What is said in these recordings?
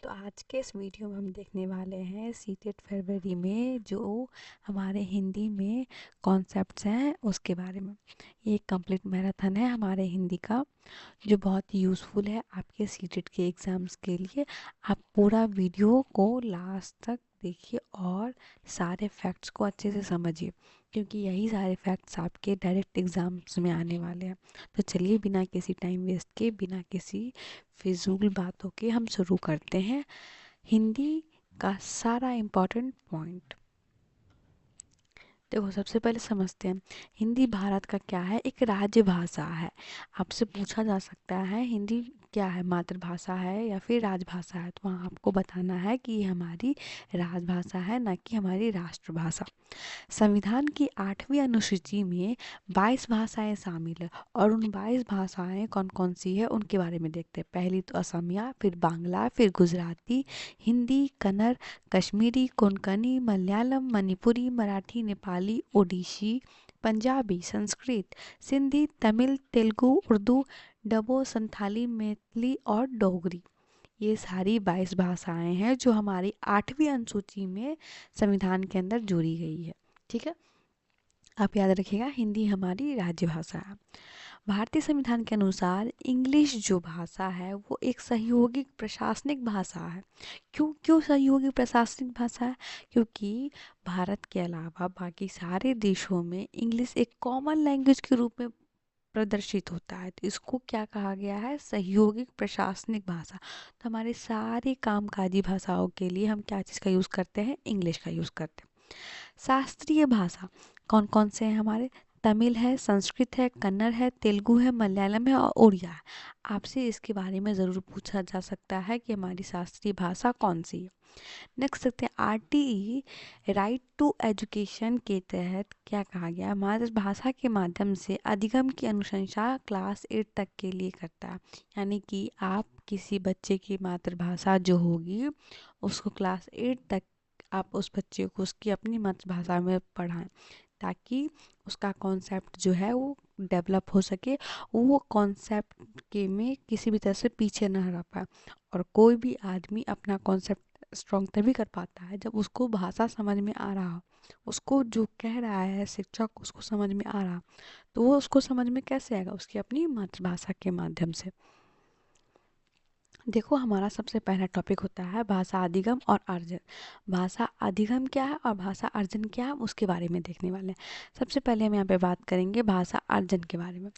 तो आज के इस वीडियो में हम देखने वाले हैं सीटेट फरवरी में जो हमारे हिंदी में कॉन्सेप्ट्स हैं उसके बारे में। ये एक कंप्लीट मैराथन है हमारे हिंदी का जो बहुत ही यूज़फुल है आपके सीटेट के एग्ज़ाम्स के लिए। आप पूरा वीडियो को लास्ट तक देखिए और सारे फैक्ट्स को अच्छे से समझिए, क्योंकि यही सारे फैक्ट्स आपके डायरेक्ट एग्ज़ाम्स में आने वाले हैं। तो चलिए बिना किसी टाइम वेस्ट के, बिना किसी फिजूल बातों के हम शुरू करते हैं हिंदी का सारा इम्पोर्टेंट पॉइंट। देखो, सबसे पहले समझते हैं हिंदी भारत का क्या है। एक राज्य भाषा है। आपसे पूछा जा सकता है हिंदी क्या है, मातृभाषा है या फिर राजभाषा है, तो वहाँ आपको बताना है कि ये हमारी राजभाषा है, ना कि हमारी राष्ट्रभाषा। संविधान की 8वीं अनुसूची में 22 भाषाएं शामिल है और उन 22 भाषाएं कौन कौन सी है उनके बारे में देखते हैं। पहली तो असमिया, फिर बांग्ला, फिर गुजराती, हिंदी, कन्नड़, कश्मीरी, कोंकणी, मलयालम, मणिपुरी, मराठी, नेपाली, ओडिशी, पंजाबी, संस्कृत, सिंधी, तमिल, तेलुगु, उर्दू, डबो, संथाली, मैथिली और डोगरी। ये सारी 22 भाषाएं हैं जो हमारी 8वीं अनुसूची में संविधान के अंदर जोड़ी गई है। ठीक है, आप याद रखिएगा हिंदी हमारी राज्य भाषा है। भारतीय संविधान के अनुसार इंग्लिश जो भाषा है वो एक सहयोगी प्रशासनिक भाषा है। क्यों क्यों सहयोगी प्रशासनिक भाषा है? क्योंकि भारत के अलावा बाकी सारे देशों में इंग्लिश एक कॉमन लैंग्वेज के रूप में प्रदर्शित होता है, तो इसको क्या कहा गया है? सहयोगिक प्रशासनिक भाषा। तो हमारे सारे कामकाजी भाषाओं के लिए हम क्या चीज़ का यूज़ करते हैं? इंग्लिश का यूज़ करते हैं। शास्त्रीय भाषा कौन कौन से हैं हमारे? तमिल है, संस्कृत है, कन्नड़ है, तेलुगु है, मलयालम है और उड़िया है। आपसे इसके बारे में ज़रूर पूछा जा सकता है कि हमारी शास्त्रीय भाषा कौन सी है। नेक्स्ट देखते हैं आरटीई राइट टू एजुकेशन के तहत क्या कहा गया? मातृभाषा के माध्यम से अधिगम की अनुशंसा क्लास 8 तक के लिए करता है। यानी कि आप किसी बच्चे की मातृभाषा जो होगी उसको क्लास 8 तक आप उस बच्चे को उसकी अपनी मातृभाषा में पढ़ाएं, ताकि उसका कॉन्सेप्ट जो है वो डेवलप हो सके, वो कॉन्सेप्ट के में किसी भी तरह से पीछे न रह पाए। और कोई भी आदमी अपना कॉन्सेप्ट स्ट्रॉन्ग तभी कर पाता है जब उसको भाषा समझ में आ रहा हो, उसको जो कह रहा है शिक्षक उसको समझ में आ रहा। तो वो उसको समझ में कैसे आएगा? उसकी अपनी मातृभाषा के माध्यम से। देखो, हमारा सबसे पहला टॉपिक होता है भाषा अधिगम और अर्जन। भाषा अधिगम क्या है और भाषा अर्जन क्या है, हम उसके बारे में देखने वाले हैं। सबसे पहले हम यहाँ पे बात करेंगे भाषा अर्जन के बारे में।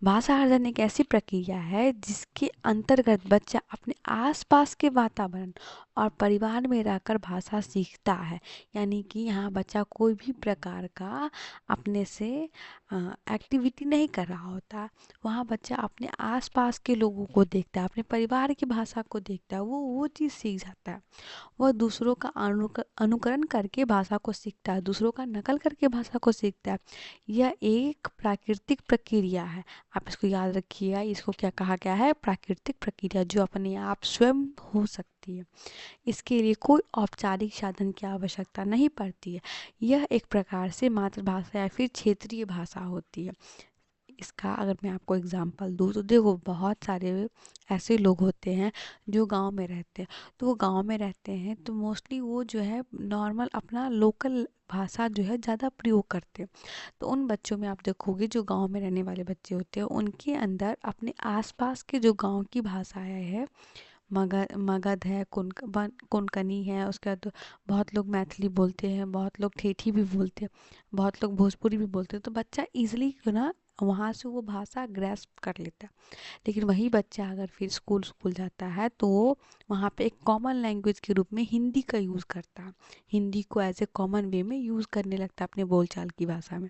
भाषा अर्जन एक ऐसी प्रक्रिया है जिसके अंतर्गत बच्चा अपने आसपास के वातावरण और परिवार में रहकर भाषा सीखता है। यानी कि यहाँ बच्चा कोई भी प्रकार का अपने से एक्टिविटी नहीं कर रहा होता। वहाँ बच्चा अपने आसपास के लोगों को देखता है, अपने परिवार की भाषा को देखता है, वो चीज़ सीख जाता है। वह दूसरों का अनुकरण करके भाषा को सीखता है, दूसरों का नकल करके भाषा को सीखता है। यह एक प्राकृतिक प्रक्रिया है। आप इसको याद रखिएगा, इसको क्या कहा गया है? प्राकृतिक प्रक्रिया, जो अपने आप स्वयं हो सकती है। इसके लिए कोई औपचारिक साधन की आवश्यकता नहीं पड़ती है। यह एक प्रकार से मातृभाषा या फिर क्षेत्रीय भाषा होती है। इसका अगर मैं आपको एग्जांपल दूँ तो देखो, बहुत सारे ऐसे लोग होते हैं जो गांव में रहते हैं। तो वो गांव में रहते हैं तो मोस्टली वो जो है नॉर्मल अपना लोकल भाषा जो है ज़्यादा प्रयोग करते हैं। तो उन बच्चों में आप देखोगे जो गांव में रहने वाले बच्चे होते हैं उनके अंदर अपने आसपास के जो गांव की भाषाएं हैं, मगध है, कोंकणी है, उसके बाद बहुत लोग मैथिली बोलते हैं, बहुत लोग ठेठी भी बोलते हैं, बहुत लोग भोजपुरी भी बोलते हैं। तो बच्चा इजीली ना वहाँ से वो भाषा ग्रैस्प कर लेता है। लेकिन वही बच्चा अगर फिर स्कूल स्कूल जाता है तो वो वहाँ पे एक कॉमन लैंग्वेज के रूप में हिंदी का यूज़ करता है। हिंदी को एज ए कॉमन वे में यूज़ करने लगता है अपने बोलचाल की भाषा में।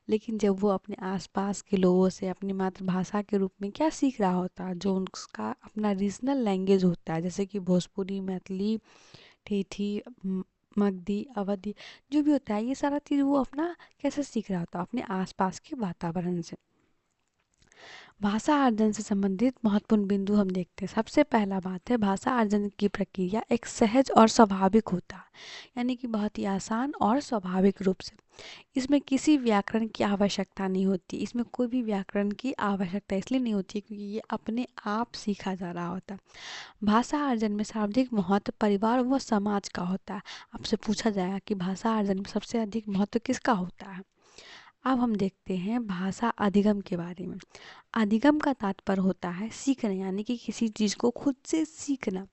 लेकिन जब वो अपने आसपास के लोगों से अपनी मातृभाषा के रूप में क्या सीख रहा होता है, जो उसका अपना रीजनल लैंग्वेज होता है, जैसे कि भोजपुरी, मैथिली, ठेठी, मगधी, अवधी, जो भी होता है, ये सारा चीज़ वो अपना कैसे सीख रहा होता है? अपने आसपास के वातावरण से। भाषा अर्जन से संबंधित महत्वपूर्ण बिंदु हम देखते हैं। सबसे पहला बात है, भाषा अर्जन की प्रक्रिया एक सहज और स्वाभाविक होता है, यानी कि बहुत ही आसान और स्वाभाविक रूप से। इसमें किसी व्याकरण की आवश्यकता नहीं होती। इसमें कोई भी व्याकरण की आवश्यकता इसलिए नहीं होती क्योंकि ये अपने आप सीखा जा रहा होता है। भाषा अर्जन में सर्वाधिक महत्व परिवार व समाज का होता है। आपसे पूछा जाएगा कि भाषा अर्जन में सबसे अधिक महत्व किसका होता है। अब हम देखते हैं भाषा अधिगम के बारे में। अधिगम का तात्पर्य होता है सीखना, यानी कि किसी चीज़ को खुद से सीखना।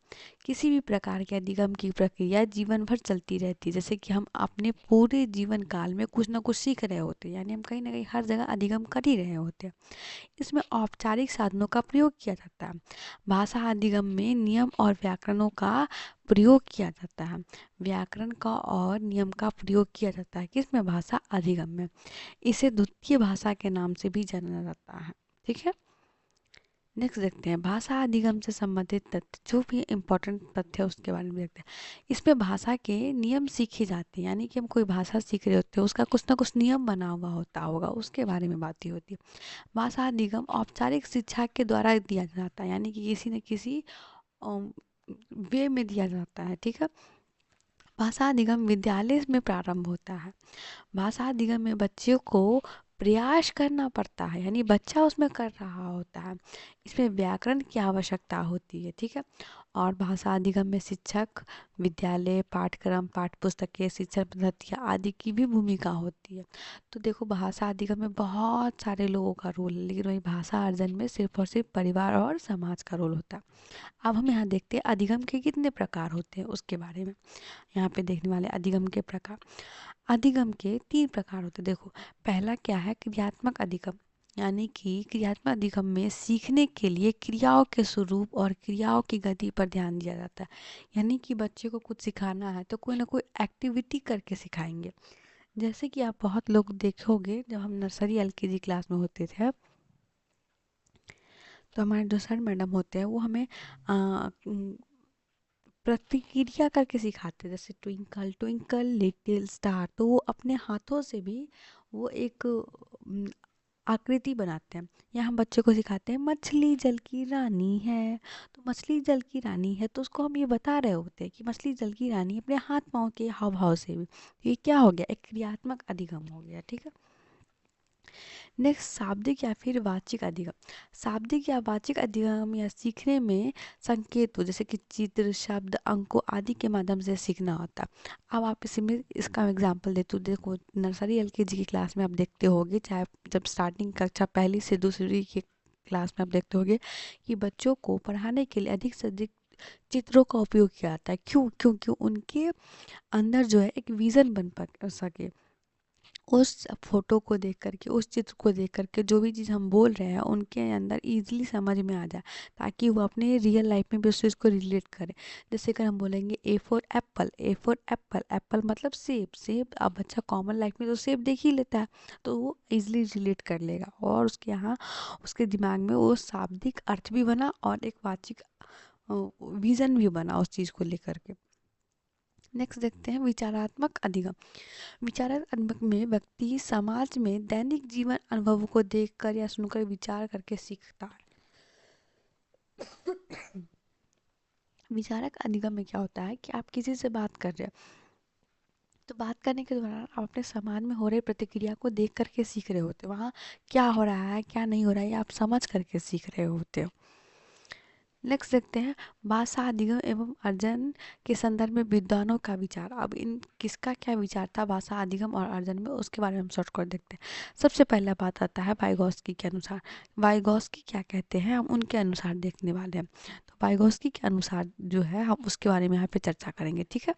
किसी भी प्रकार के अधिगम की प्रक्रिया जीवन भर चलती रहती है। जैसे कि हम अपने पूरे जीवन काल में कुछ ना कुछ सीख रहे होते हैं, यानी हम कहीं ना कहीं हर जगह अधिगम कर ही रहे होते हैं। इसमें औपचारिक साधनों का प्रयोग किया जाता है। भाषा अधिगम में नियम और व्याकरणों का प्रयोग किया जाता है। व्याकरण का और नियम का प्रयोग किया जाता है किसमें, भाषा अधिगम में। इसे द्वितीय भाषा के नाम से भी जाना जाता है। ठीक है, नेक्स्ट देखते हैं भाषा अधिगम से संबंधित तथ्य, जो भी इम्पोर्टेंट तथ्य है उसके बारे में देखते हैं। इसमें भाषा के नियम सीखे जाते हैं, यानी कि हम कोई भाषा सीख रहे होते हैं उसका कुछ ना कुछ नियम बना हुआ होता होगा, उसके बारे में बात ही होती है। भाषा अधिगम औपचारिक शिक्षा के द्वारा दिया जाता है, यानी कि किसी न किसी वे में दिया जाता है। ठीक है, भाषा अधिगम विद्यालय में प्रारंभ होता है। भाषा अधिगम में बच्चों को प्रयास करना पड़ता है, यानी बच्चा उसमें कर रहा होता है। इसमें व्याकरण की आवश्यकता होती है। ठीक है, और भाषा अधिगम में शिक्षक, विद्यालय, पाठ्यक्रम, पाठ्यपुस्तकें, शिक्षण पद्धतियाँ आदि की भी भूमिका होती है। तो देखो, भाषा अधिगम में बहुत सारे लोगों का रोल है, लेकिन वही भाषा अर्जन में सिर्फ और सिर्फ परिवार और समाज का रोल होता है। अब हम यहाँ देखते हैं अधिगम के कितने प्रकार होते हैं उसके बारे में। यहाँ पे देखने वाले अधिगम के प्रकार। अधिगम के 3 प्रकार होते हैं। देखो, पहला क्या है, क्रियात्मक अधिगम, यानी कि क्रियात्मक अधिगम में सीखने के लिए क्रियाओं के स्वरूप और क्रियाओं की गति पर ध्यान दिया जाता है। यानी कि बच्चे को कुछ सिखाना है तो कोई ना कोई एक्टिविटी करके सिखाएंगे। जैसे कि आप बहुत लोग देखोगे, जब हम नर्सरी एलकेजी क्लास में होते थे तो हमारे जो सर मैडम होते हैं वो हमें प्रतिक्रिया करके सिखाते हैं। जैसे ट्विंकल ट्विंकल लिटिल स्टार, तो वो अपने हाथों से भी वो एक आकृति बनाते हैं। या हम बच्चे को सिखाते हैं मछली जल की रानी है, तो मछली जल की रानी है तो उसको हम ये बता रहे होते हैं कि मछली जल की रानी अपने हाथ पाँव के हाव भाव से भी। तो ये क्या हो गया, एक क्रियात्मक अधिगम हो गया। ठीक है, नेक्स्ट शाब्दिक या फिर वाचिक अधिगम। शाब्दिक या वाचिक अधिगम या सीखने में संकेत हो, जैसे कि चित्र, शब्द, अंकों आदि के माध्यम से सीखना होता है। अब आप इसी में इसका एग्जांपल देते हो। देखो, नर्सरी एलकेजी की क्लास में आप देखते होगे, चाहे जब स्टार्टिंग कक्षा पहली से दूसरी की क्लास में आप देखते होगे कि बच्चों को पढ़ाने के लिए अधिक से अधिक चित्रों का उपयोग किया जाता है। क्यों? क्योंकि उनके अंदर जो है एक विज़न बन सके। उस फोटो को देख करके, उस चित्र को देख करके जो भी चीज़ हम बोल रहे हैं उनके अंदर ईजिली समझ में आ जाए, ताकि वो अपने रियल लाइफ में भी उस चीज़ को रिलेट करें। जैसे अगर हम बोलेंगे A for Apple, A for Apple, Apple मतलब सेब, सेब अब बच्चा कॉमन लाइफ में तो सेब देख ही लेता है, तो वो ईजिली रिलेट कर लेगा और उसके यहाँ उसके दिमाग में वो शाब्दिक अर्थ भी बना और एक वाचिक विजन भी बना उस चीज़ को लेकर के। नेक्स्ट देखते हैं विचारात्मक अधिगम। विचारात्मक में व्यक्ति समाज में दैनिक जीवन अनुभवों को देखकर या सुनकर विचार करके सीखता है। विचारक अधिगम में क्या होता है कि आप किसी से बात कर रहे हो, तो बात करने के दौरान आप अपने समाज में हो रही प्रतिक्रिया को देख करके सीख रहे होते हो। वहाँ क्या हो रहा है, क्या नहीं हो रहा है, ये आप समझ करके सीख रहे होते हो। नेक्स्ट देखते हैं भाषा अधिगम एवं अर्जन के संदर्भ में विद्वानों का विचार। अब इन किसका क्या विचार था भाषा अधिगम और अर्जन में, उसके बारे में हम शॉर्टकट देखते हैं। सबसे पहला बात आता है वाइगॉस्की के अनुसार। वाइगॉस्की क्या कहते हैं हम उनके अनुसार देखने वाले हैं। तो वाइगॉस्की के अनुसार जो है हम उसके बारे में यहाँ पे चर्चा करेंगे। ठीक है,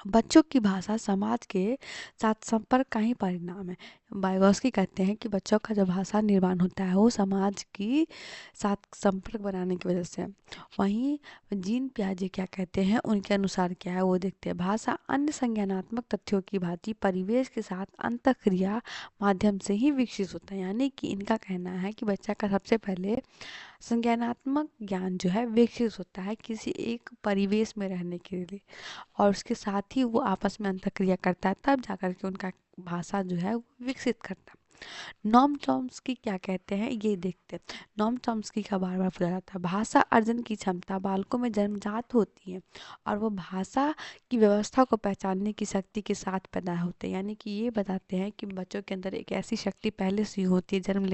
बच्चों की भाषा समाज के साथ संपर्क का ही परिणाम है। वाइगॉस्की कहते हैं कि बच्चों का जो भाषा निर्माण होता है वो समाज की साथ संपर्क बनाने की वजह से है। वहीं जीन पियाजे क्या कहते हैं, उनके अनुसार क्या है वो देखते हैं। भाषा अन्य संज्ञानात्मक तथ्यों की भांति परिवेश के साथ अंतःक्रिया माध्यम से ही विकसित होता है। यानी कि इनका कहना है कि बच्चा का सबसे पहले संज्ञानात्मक ज्ञान जो है विकसित होता है किसी एक परिवेश में रहने के लिए, और उसके साथ ही वो आपस में अंतःक्रिया करता है, तब जाकर के उनका भाषा जो है वो विकसित करता है। नॉम चॉम्स्की क्या कहते हैं ये देखते हैं। नॉम चॉम्स्की का बार बार पूछा जाता है, भाषा अर्जन की क्षमता बालकों में जन्मजात होती है और वो भाषा की व्यवस्था को पहचानने की शक्ति के साथ पैदा होते हैं। यानी कि ये बताते हैं कि बच्चों के अंदर एक ऐसी शक्ति पहले से ही होती है, जन्म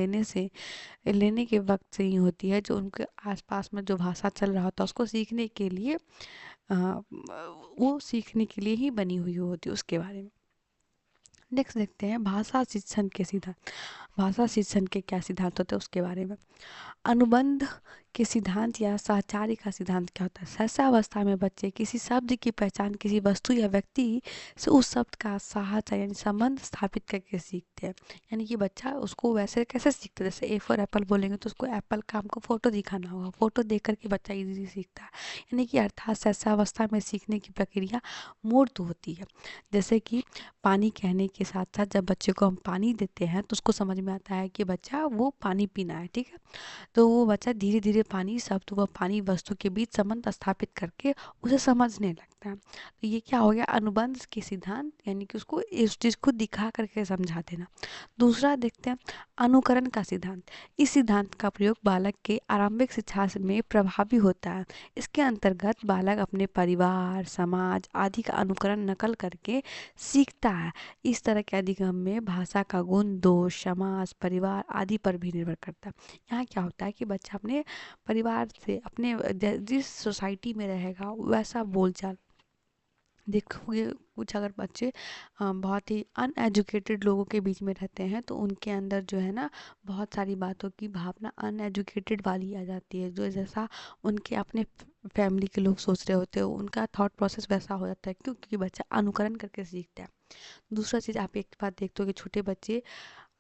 लेने के वक्त से ही होती है, जो उनके आसपास में जो भाषा चल रहा होता है उसको सीखने के लिए वो सीखने के लिए ही बनी हुई होती है उसके बारे में। नेक्स्ट देखते हैं भाषा शिक्षण के सिद्धांत। भाषा शिक्षण के क्या सिद्धांत होते हैं उसके बारे में। अनुबंध के सिद्धांत या साहचर्य का सिद्धांत क्या होता है। सहसावस्था में बच्चे किसी शब्द की पहचान किसी वस्तु या व्यक्ति से उस शब्द का साहचर्य यानी संबंध स्थापित करके सीखते हैं। यानी कि बच्चा उसको वैसे कैसे सीखता है, जैसे ए फॉर एप्पल बोलेंगे तो उसको एप्पल का हमको फोटो दिखाना होगा, फोटो देख करके बच्चा इजीली सीखता है। यानी कि अर्थात सहसावस्था में सीखने की प्रक्रिया मूर्त होती है। जैसे कि पानी कहने के साथ साथ जब बच्चे को हम पानी देते हैं तो उसको समझ में आता है कि बच्चा वो पानी पीना है, ठीक है। तो वो बच्चा धीरे धीरे पानी शब्द व पानी वस्तु के बीच संबंध स्थापित करके उसे समझने लगता है। तो ये क्या हो गया, अनुबंध के सिद्धांत, यानी कि उसको इस चीज़ को दिखा करके समझा देना। दूसरा देखते हैं अनुकरण का सिद्धांत। इस सिद्धांत का प्रयोग बालक के आरंभिक शिक्षा में प्रभावी होता है। इसके अंतर्गत बालक अपने परिवार समाज आदि का अनुकरण नकल करके सीखता है। इस तरह के अधिगम में भाषा का गुण दोष समाज परिवार आदि पर भी निर्भर करता है। यहाँ क्या होता है कि बच्चा अपने परिवार से अपने जिस सोसाइटी में रहेगा वैसा बोलचाल देखोगे। कुछ अगर बच्चे बहुत ही अनएजुकेटेड लोगों के बीच में रहते हैं तो उनके अंदर जो है ना बहुत सारी बातों की भावना अनएजुकेटेड वाली आ जाती है, जो जैसा उनके अपने फैमिली के लोग सोच रहे होते हैं उनका थॉट प्रोसेस वैसा हो जाता है, क्यों? क्योंकि बच्चा अनुकरण करके सीखता है। दूसरा चीज़ आप एक बात देखते हो कि छोटे बच्चे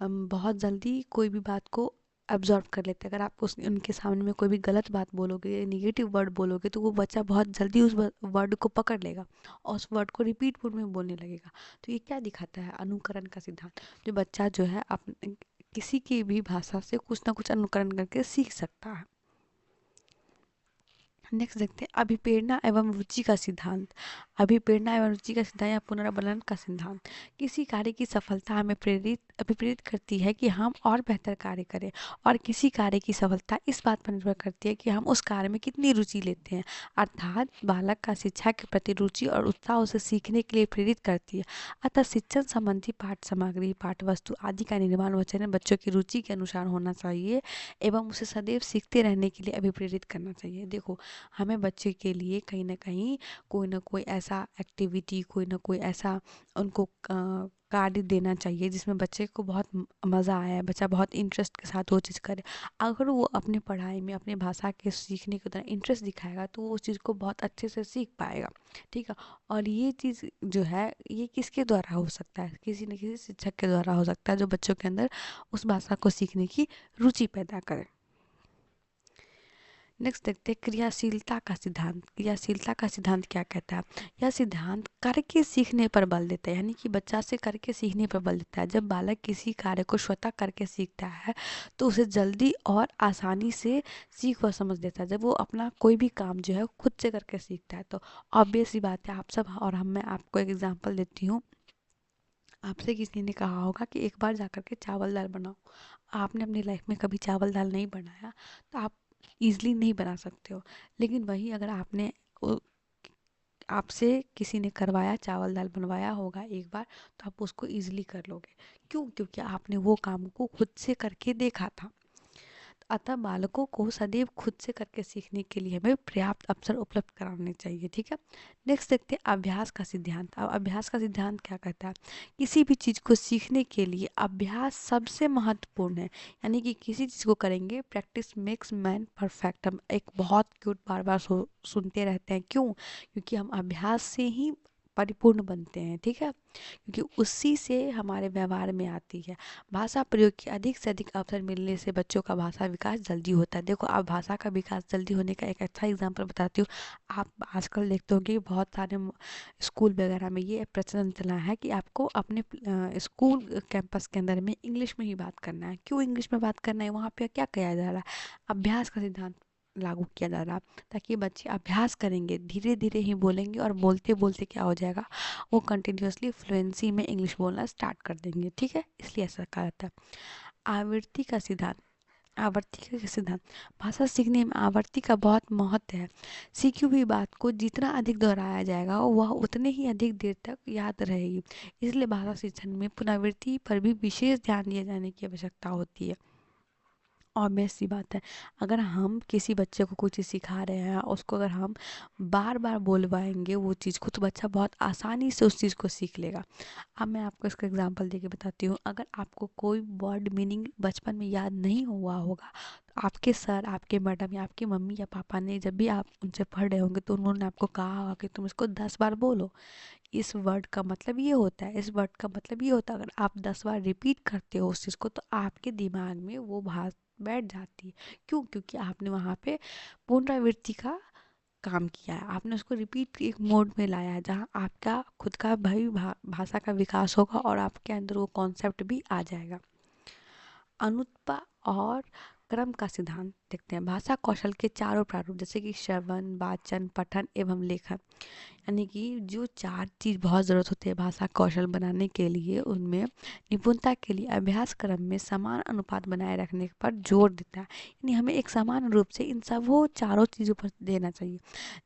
बहुत जल्दी कोई भी बात को अब्जॉर्व कर लेते हैं। अगर आप उनके सामने में कोई भी गलत बात बोलोगे निगेटिव वर्ड बोलोगे तो वो बच्चा बहुत जल्दी उस वर्ड को पकड़ लेगा और उस वर्ड को रिपीट मोड में बोलने लगेगा। तो ये क्या दिखाता है, अनुकरण का सिद्धांत। जो बच्चा जो है अपने किसी की भी भाषा से कुछ ना कुछ अनुकरण करके सीख सकता है। नेक्स्ट देखते हैं अभिप्रेरणा एवं रुचि का सिद्धांत। अभिप्रेरणा एवं रुचि का सिद्धांत या पुनर्बलन का सिद्धांत। किसी कार्य की सफलता हमें अभिप्रेरित करती है कि हम और बेहतर कार्य करें, और किसी कार्य की सफलता इस बात पर निर्भर करती है कि हम उस कार्य में कितनी रुचि लेते हैं। अर्थात बालक का शिक्षा के प्रति रुचि और उत्साह उसे सीखने के लिए प्रेरित करती है। अतः शिक्षण संबंधी पाठ सामग्री पाठ वस्तु आदि का निर्माण व चयन बच्चों की रुचि के अनुसार होना चाहिए एवं उसे सदैव सीखते रहने के लिए अभिप्रेरित करना चाहिए। देखो, हमें बच्चे के लिए कहीं ना कोई ऐसा एक्टिविटी कोई ना कोई ऐसा उनको कार्य देना चाहिए जिसमें बच्चे को बहुत मज़ा आया, बच्चा बहुत इंटरेस्ट के साथ वो चीज़ करे। अगर वो अपने पढ़ाई में अपने भाषा के सीखने की तरह इंटरेस्ट दिखाएगा तो वो उस चीज़ को बहुत अच्छे से सीख पाएगा, ठीक है। और ये चीज़ जो है ये किसके द्वारा हो सकता है, किसी न किसी शिक्षक के द्वारा हो सकता है जो बच्चों के अंदर उस भाषा को सीखने की रुचि पैदा करे। नेक्स्ट देखते हैं क्रियाशीलता का सिद्धांत। क्रियाशीलता का सिद्धांत क्या कहता है, यह सिद्धांत करके सीखने पर बल देता है। यानी कि बच्चा से करके सीखने पर बल देता है। जब बालक किसी कार्य को स्वतः करके सीखता है तो उसे जल्दी और आसानी से सीख व समझ देता है। जब वो अपना कोई भी काम जो है खुद से करके सीखता है तो ऑब्वियस सी बात है, आप सब और हम मैं आपको एक एग्जाम्पल देती हूँ। आपसे किसी ने कहा होगा कि एक बार जाकर के चावल दाल बनाओ। आपने अपनी लाइफ में कभी चावल दाल नहीं बनाया तो आप ईज़िली नहीं बना सकते हो। लेकिन वही अगर आपने आपसे किसी ने करवाया चावल दाल बनवाया होगा एक बार तो आप उसको ईज़िली कर लोगे। क्यों? क्योंकि आपने वो काम को खुद से करके देखा था। अतः बालकों को सदैव खुद से करके सीखने के लिए हमें पर्याप्त अवसर उपलब्ध कराने चाहिए, ठीक है। नेक्स्ट देखते हैं अभ्यास का सिद्धांत। अब अभ्यास का सिद्धांत क्या कहता है, किसी भी चीज़ को सीखने के लिए अभ्यास सबसे महत्वपूर्ण है। यानी कि किसी चीज़ को करेंगे प्रैक्टिस मेक्स मैन परफेक्ट। हम एक बहुत क्यूट बार बार सुनते रहते हैं, क्यों? क्योंकि हम अभ्यास से ही परिपूर्ण बनते हैं, ठीक है। क्योंकि उसी से हमारे व्यवहार में आती है। भाषा प्रयोग के अधिक से अधिक अवसर मिलने से बच्चों का भाषा विकास जल्दी होता है। देखो, आप भाषा का विकास जल्दी होने का एक अच्छा एग्जांपल बताती हूँ। आप आजकल देखते होंगे कि बहुत सारे स्कूल वगैरह में ये प्रचलन चला है कि आपको अपने स्कूल कैंपस के अंदर में इंग्लिश में ही बात करना है। क्यों इंग्लिश में बात करना है? वहाँ पे क्या किया जा रहा है, अभ्यास का सिद्धांत लागू किया जा रहा है, ताकि बच्चे अभ्यास करेंगे, धीरे धीरे ही बोलेंगे और बोलते बोलते क्या हो जाएगा, वो कंटिन्यूअसली फ्लुएंसी में इंग्लिश बोलना स्टार्ट कर देंगे। ठीक है, इसलिए ऐसा कहा जाता है। आवृत्ति का सिद्धांत। आवर्ती का सिद्धांत। भाषा सीखने में आवर्ती का बहुत महत्व है। सीखी हुई बात को जितना अधिक दोहराया जाएगा वह उतने ही अधिक देर तक याद रहेगी। इसलिए भाषा शिक्षण में पुनरावृत्ति पर भी विशेष ध्यान दिए जाने की आवश्यकता होती है। ऑब्वियस सी बात है, अगर हम किसी बच्चे को कोई चीज़ सिखा रहे हैं, उसको अगर हम बार बार बोलवाएंगे वो चीज़ को, तो बच्चा बहुत आसानी से उस चीज़ को सीख लेगा। अब मैं आपको इसका एग्जांपल देके बताती हूँ। अगर आपको कोई वर्ड मीनिंग बचपन में याद नहीं हुआ होगा, तो आपके सर, आपके मैडम या आपकी मम्मी या पापा ने जब भी आप उनसे पढ़ रहे होंगे तो उन्होंने आपको कहा होगा कि तुम इसको 10 बार बोलो। इस वर्ड का मतलब ये होता है, इस वर्ड का मतलब ये होता है। अगर आप 10 बार रिपीट करते हो उस चीज़ को, तो आपके दिमाग में वो बात बैठ जाती है। क्यों? क्योंकि आपने वहाँ पे पुनरावृत्ति का काम किया है, आपने उसको रिपीट एक मोड में लाया है, जहाँ आपका खुद का भाषा का विकास होगा और आपके अंदर वो कॉन्सेप्ट भी आ जाएगा। अनुत्पा और क्रम का सिद्धांत देखते हैं। भाषा कौशल के चारों प्रारूप, जैसे कि श्रवण, वाचन, पठन एवं लेखन, यानी कि जो 4 चीज़ बहुत ज़रूरत होती है भाषा कौशल बनाने के लिए, उनमें निपुणता के लिए अभ्यास क्रम में समान अनुपात बनाए रखने पर जोर देता है। यानी हमें एक समान रूप से इन सब वो चारों चीज़ों पर देना चाहिए।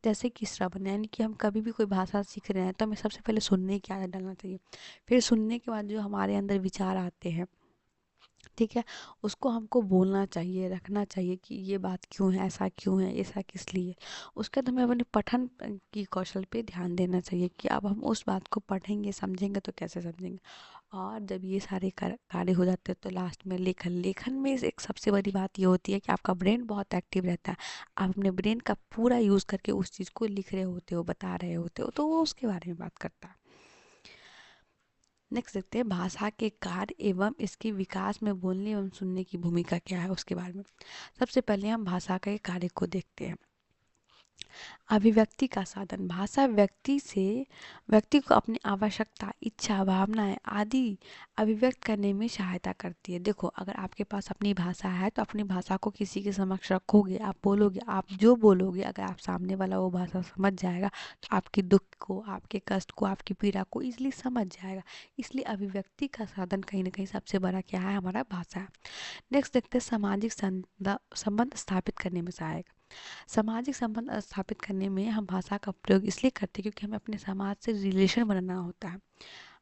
जैसे कि श्रवण, यानी कि हम कभी भी कोई भाषा सीख रहे हैं तो हमें सबसे पहले सुनने की आदत डालना चाहिए। फिर सुनने के बाद जो हमारे अंदर विचार आते हैं, ठीक है, उसको हमको बोलना चाहिए, रखना चाहिए कि ये बात क्यों है, ऐसा किस लिए। उसके बाद हमें अपने पठन की कौशल पे ध्यान देना चाहिए कि अब हम उस बात को पढ़ेंगे, समझेंगे तो कैसे समझेंगे। और जब ये सारे कार्य हो जाते हैं तो लास्ट में लेखन। लेखन में एक सबसे बड़ी बात ये होती है कि आपका ब्रेन बहुत एक्टिव रहता है। आप अपने ब्रेन का पूरा यूज़ करके उस चीज़ को लिख रहे होते हो, बता रहे होते हो, तो वो उसके बारे में बात करता है। नेक्स्ट देखते हैं भाषा के कार्य एवं इसके विकास में बोलने एवं सुनने की भूमिका क्या है, उसके बारे में। सबसे पहले हम भाषा के कार्य को देखते हैं। अभिव्यक्ति का साधन। भाषा व्यक्ति को अपनी आवश्यकता, इच्छा, भावनाएं आदि अभिव्यक्त करने में सहायता करती है। देखो, अगर आपके पास अपनी भाषा है तो अपनी भाषा को किसी के समक्ष रखोगे, आप बोलोगे, आप जो बोलोगे अगर आप सामने वाला वो भाषा समझ जाएगा तो आपके दुख को, आपके कष्ट को, आपकी पीड़ा को इजीली समझ जाएगा। इसलिए अभिव्यक्ति का साधन कहीं ना कहीं सबसे बड़ा क्या है, हमारा भाषा है। नेक्स्ट देखते हैं सामाजिक संबंध स्थापित करने में सहायक। सामाजिक संबंध स्थापित करने में हम भाषा का प्रयोग इसलिए करते हैं क्योंकि हमें अपने समाज से रिलेशन बनाना होता है।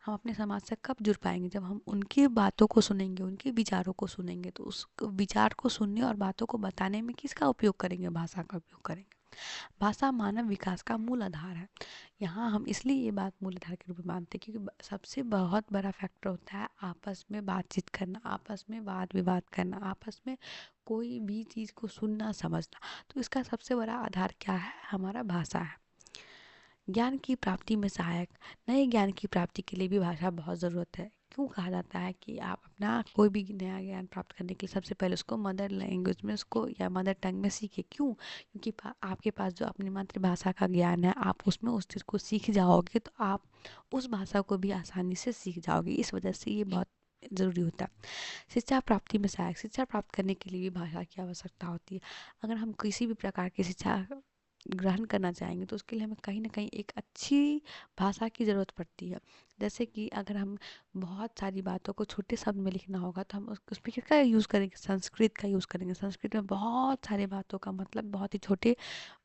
हम अपने समाज से कब जुड़ पाएंगे, जब हम उनकी बातों को सुनेंगे, उनके विचारों को सुनेंगे। तो उस विचार को सुनने और बातों को बताने में किसका उपयोग करेंगे, भाषा का उपयोग करेंगे। भाषा मानव विकास का मूल आधार है। यहाँ हम इसलिए ये बात मूल आधार के रूप में मानते हैं क्योंकि सबसे बहुत बड़ा फैक्टर होता है आपस में बातचीत करना, आपस में वाद विवाद करना, आपस में कोई भी चीज़ को सुनना, समझना। तो इसका सबसे बड़ा आधार क्या है, हमारा भाषा है। ज्ञान की प्राप्ति में सहायक। नए ज्ञान की प्राप्ति के लिए भी भाषा बहुत ज़रूरत है। क्यों कहा जाता है कि आप अपना कोई भी नया ज्ञान प्राप्त करने के लिए सबसे पहले उसको मदर लैंग्वेज में उसको या मदर टंग में सीखे। क्यों? क्योंकि आपके पास जो अपनी मातृभाषा का ज्ञान है, आप उसमें उस चीज़ को सीख जाओगे तो आप उस भाषा को भी आसानी से सीख जाओगे। इस वजह से ये बहुत ज़रूरी होता है। शिक्षा प्राप्ति में सहायक। शिक्षा प्राप्त करने के लिए भी भाषा की आवश्यकता होती है। अगर हम किसी भी प्रकार की शिक्षा ग्रहण करना चाहेंगे तो उसके लिए हमें कहीं ना कहीं एक अच्छी भाषा की ज़रूरत पड़ती है। जैसे कि अगर हम बहुत सारी बातों को छोटे शब्द में लिखना होगा तो हम उसमें किसका यूज़ करेंगे, संस्कृत का यूज़ करेंगे। संस्कृत में बहुत सारे बातों का मतलब बहुत ही छोटे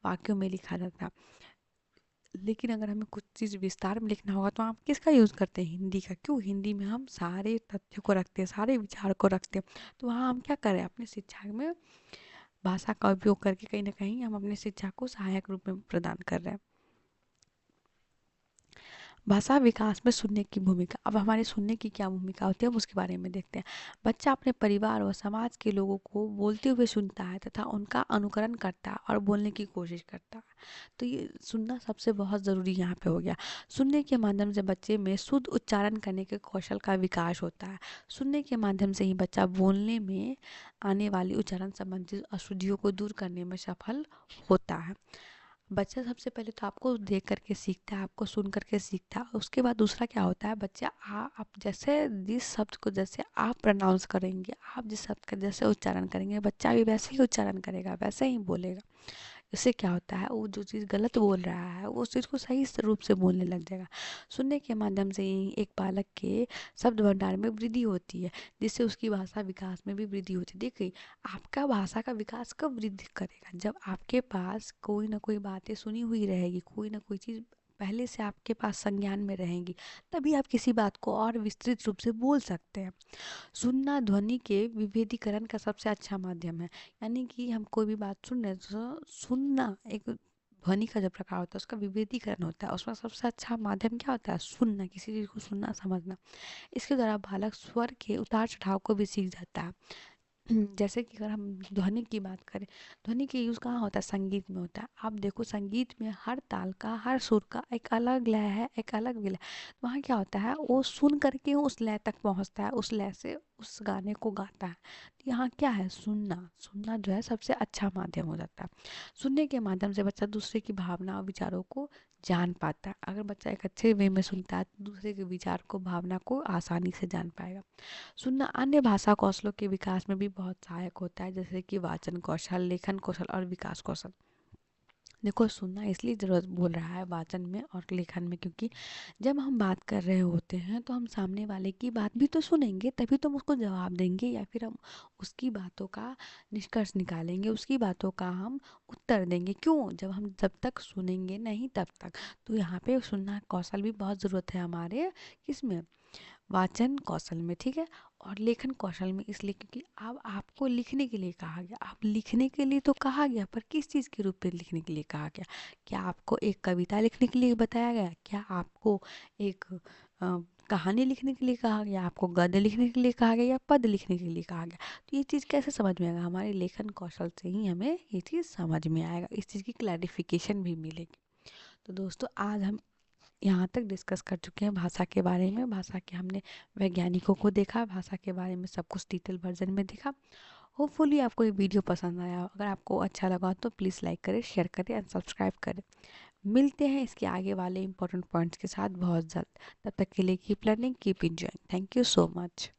वाक्यों में लिखा जाता है। लेकिन अगर हमें कुछ चीज़ विस्तार में लिखना होगा तो हम किसका यूज़ करते हैं, हिंदी का। क्यों? हिंदी में हम सारे तथ्यों को रखते हैं, सारे विचार को रखते हैं। तो वहाँ हम क्या करें, अपने शिक्षा में भाषा का उपयोग करके कहीं ना कहीं हम अपनी शिक्षा को सहायक रूप में प्रदान कर रहे हैं। भाषा विकास में सुनने की भूमिका। अब हमारे सुनने की क्या भूमिका होती है, हम उसके बारे में देखते हैं। बच्चा अपने परिवार और समाज के लोगों को बोलते हुए सुनता है तथा उनका अनुकरण करता है और बोलने की कोशिश करता है। तो ये सुनना सबसे बहुत ज़रूरी यहाँ पे हो गया। सुनने के माध्यम से बच्चे में शुद्ध उच्चारण करने के कौशल का विकास होता है। सुनने के माध्यम से ही बच्चा बोलने में आने वाली उच्चारण संबंधित अशुद्धियों को दूर करने में सफल होता है। बच्चा सबसे पहले तो आपको देख करके सीखता है, आपको सुन करके सीखता है। उसके बाद दूसरा क्या होता है, बच्चा आप जैसे जिस शब्द को जैसे आप प्रोनाउंस करेंगे, आप जिस शब्द का जैसे उच्चारण करेंगे, बच्चा भी वैसे ही उच्चारण करेगा, वैसे ही बोलेगा। इससे क्या होता है, वो जो चीज़ गलत बोल रहा है वो उस चीज़ को सही रूप से बोलने लग जाएगा। सुनने के माध्यम से ही एक बालक के शब्द भंडार में वृद्धि होती है, जिससे उसकी भाषा विकास में भी वृद्धि होती है। देखिए, आपका भाषा का विकास कब वृद्धि करेगा, जब आपके पास कोई ना कोई बातें सुनी हुई रहेगी, कोई ना कोई चीज़ पहले से आपके पास संज्ञान में रहेंगी, तभी आप किसी बात को और विस्तृत रूप से बोल सकते हैं। सुनना ध्वनि के विभेदीकरण का सबसे अच्छा माध्यम है। यानी कि हम कोई भी बात सुन रहे हैं तो सुनना एक ध्वनि का जो प्रकार होता है उसका विभेदीकरण होता है। उसमें सबसे अच्छा माध्यम क्या होता है, सुनना, किसी चीज़ को सुनना समझना। इसके द्वारा बालक स्वर के उतार चढ़ाव को भी सीख जाता है। जैसे कि अगर हम ध्वनि की बात करें, ध्वनि के यूज़ कहाँ होता है, संगीत में होता है। आप देखो संगीत में हर ताल का, हर सुर का एक अलग लय है, एक अलग विलय। वहाँ क्या होता है, वो सुन करके उस लय तक पहुँचता है, उस लय से उस गाने को गाता है। तो यहाँ क्या है, सुनना, सुनना जो है सबसे अच्छा माध्यम हो जाता है। सुनने के माध्यम से बच्चा दूसरे की भावना और विचारों को जान पाता है। अगर बच्चा एक अच्छे वे में सुनता है तो दूसरे के विचार को, भावना को आसानी से जान पाएगा। सुनना अन्य भाषा कौशलों के विकास में भी बहुत सहायक होता है, जैसे कि वाचन कौशल, लेखन कौशल और विकास कौशल। देखो, सुनना इसलिए जरूरत बोल रहा है वाचन में और लेखन में, क्योंकि जब हम बात कर रहे होते हैं तो हम सामने वाले की बात भी तो सुनेंगे, तभी तो हम उसको जवाब देंगे, या फिर हम उसकी बातों का निष्कर्ष निकालेंगे, उसकी बातों का हम उत्तर देंगे। क्यों, जब तक सुनेंगे नहीं तब तक। तो यहाँ पे सुनना कौशल भी बहुत ज़रूरत है हमारे, किसमें, वाचन कौशल में, ठीक है। और लेखन कौशल में इसलिए क्योंकि अब आपको लिखने के लिए कहा गया, आप लिखने के लिए तो कहा गया, पर किस चीज़ के रूप में लिखने के लिए कहा गया। क्या आपको एक कविता लिखने के लिए बताया गया, क्या आपको एक कहानी लिखने के लिए कहा गया, आपको गद्य लिखने के लिए कहा गया, या पद लिखने के लिए कहा गया। तो ये चीज़ कैसे समझ में आएगा, हमारे लेखन कौशल से ही हमें ये चीज़ समझ में आएगा, इस चीज़ की क्लैरिफिकेशन भी मिलेगी। तो दोस्तों, आज हम यहाँ तक डिस्कस कर चुके हैं भाषा के बारे में। भाषा के हमने वैज्ञानिकों को देखा, भाषा के बारे में सब कुछ डिटेल वर्जन में देखा। होपफुली आपको ये वीडियो पसंद आया। अगर आपको अच्छा लगा तो प्लीज़ लाइक करें, शेयर करें एंड सब्सक्राइब करें। मिलते हैं इसके आगे वाले इंपॉर्टेंट पॉइंट्स के साथ बहुत जल्द। तब तक के लिए keep learning, keep enjoying. Thank you so much.